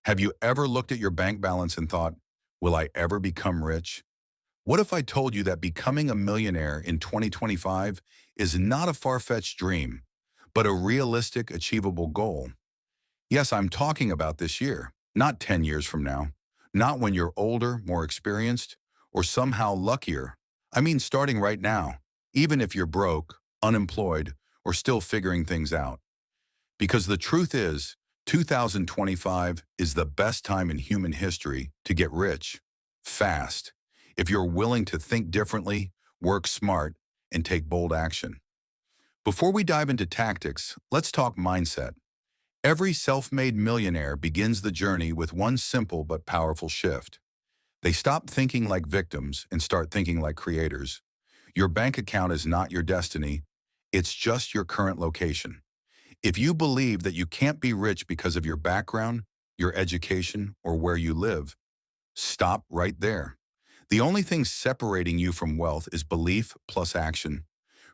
Have you ever looked at your bank balance and thought, will I ever become rich? What if I told you that becoming a millionaire in 2025 is not a far-fetched dream, but a realistic, achievable goal? Yes, I'm talking about this year, not 10 years from now, not when you're older, more experienced, or somehow luckier. I mean starting right now, even if you're broke, unemployed, or still figuring things out. Because the truth is, 2025 is the best time in human history to get rich, fast, if you're willing to think differently, work smart, and take bold action. Before we dive into tactics, let's talk mindset. Every self-made millionaire begins the journey with one simple but powerful shift. They stop thinking like victims and start thinking like creators. Your bank account is not your destiny, it's just your current location. If you believe that you can't be rich because of your background, your education, or where you live, stop right there. The only thing separating you from wealth is belief plus action.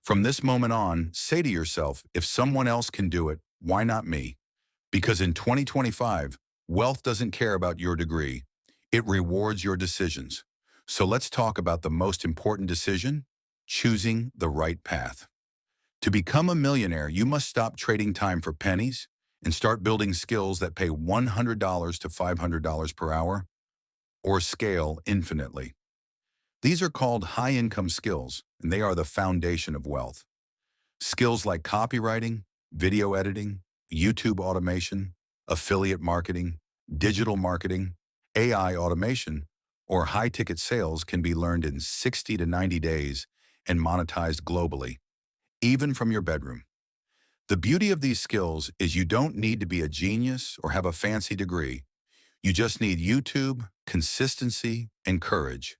From this moment on, say to yourself, if someone else can do it, why not me? Because in 2025, wealth doesn't care about your degree. It rewards your decisions. So let's talk about the most important decision, choosing the right path. To become a millionaire, you must stop trading time for pennies and start building skills that pay $100 to $500 per hour or scale infinitely. These are called high-income skills, and they are the foundation of wealth. Skills like copywriting, video editing, YouTube automation, affiliate marketing, digital marketing, AI automation, or high-ticket sales can be learned in 60 to 90 days and monetized globally, even from your bedroom. The beauty of these skills is you don't need to be a genius or have a fancy degree. You just need YouTube, consistency, and courage.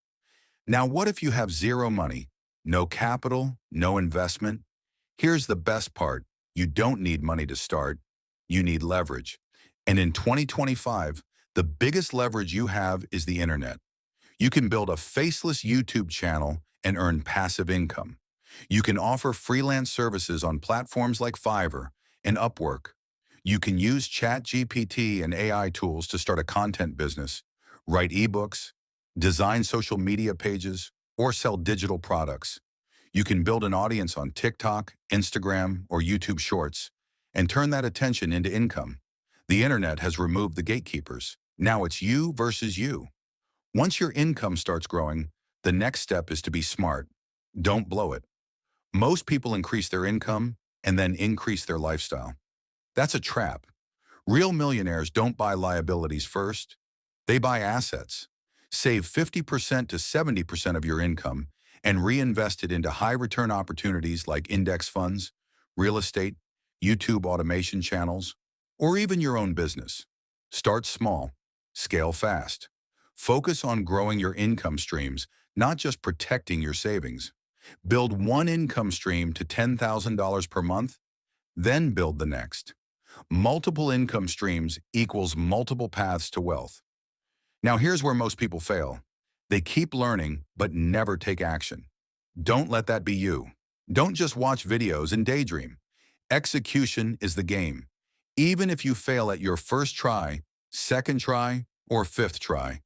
Now, what if you have zero money, no capital, no investment? Here's the best part. You don't need money to start. You need leverage. And in 2025, the biggest leverage you have is the internet. You can build a faceless YouTube channel and earn passive income. You can offer freelance services on platforms like Fiverr and Upwork. You can use ChatGPT and AI tools to start a content business, write ebooks, design social media pages, or sell digital products. You can build an audience on TikTok, Instagram, or YouTube Shorts and turn that attention into income. The internet has removed the gatekeepers. Now it's you versus you. Once your income starts growing, the next step is to be smart. Don't blow it. Most people increase their income and then increase their lifestyle. That's a trap. Real millionaires don't buy liabilities first. They buy assets. Save 50% to 70% of your income and reinvest it into high-return opportunities like index funds, real estate, YouTube automation channels, or even your own business. Start small. Scale fast. Focus on growing your income streams, not just protecting your savings. Build one income stream to $10,000 per month, then build the next. Multiple income streams equals multiple paths to wealth. Now here's where most people fail. They keep learning, but never take action. Don't let that be you. Don't just watch videos and daydream. Execution is the game. Even if you fail at your first try, second try, or fifth try,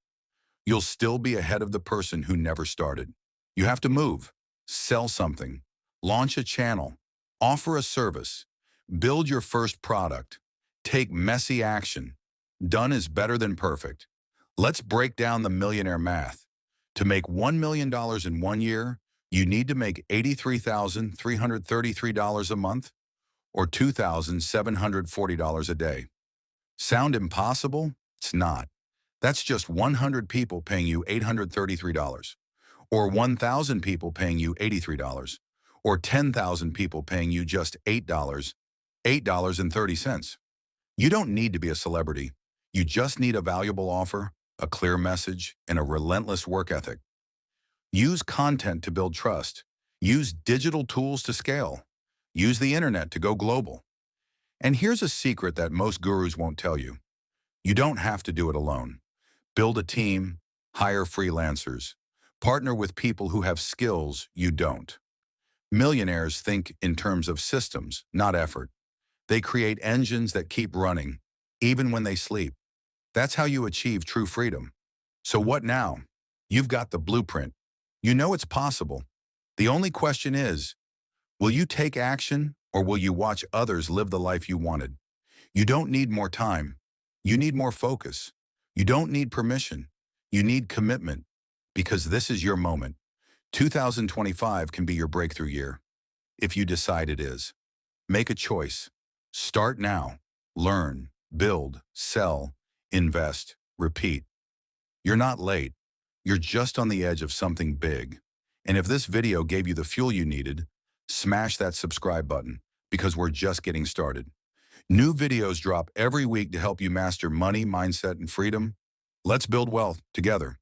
you'll still be ahead of the person who never started. You have to move, sell something, launch a channel, offer a service, build your first product, take messy action. Done is better than perfect. Let's break down the millionaire math. To make $1 million in 1 year, you need to make $83,333 a month or $2,740 a day. Sound impossible? It's not. That's just 100 people paying you $833, or 1,000 people paying you $83, or 10,000 people paying you just $8.30. You don't need to be a celebrity. You just need a valuable offer, a clear message, and a relentless work ethic. Use content to build trust. Use digital tools to scale. Use the internet to go global. And here's a secret that most gurus won't tell you. You don't have to do it alone. Build a team, hire freelancers, partner with people who have skills you don't. Millionaires think in terms of systems, not effort. They create engines that keep running, even when they sleep. That's how you achieve true freedom. So what now? You've got the blueprint. You know it's possible. The only question is, will you take action or will you watch others live the life you wanted? You don't need more time. You need more focus. You don't need permission. You need commitment because this is your moment. 2025 can be your breakthrough year if you decide it is. Make a choice. Start now. Learn, build, sell, invest, repeat. You're not late. You're just on the edge of something big. And if this video gave you the fuel you needed, smash that subscribe button because we're just getting started. New videos drop every week to help you master money, mindset, and freedom. Let's build wealth together.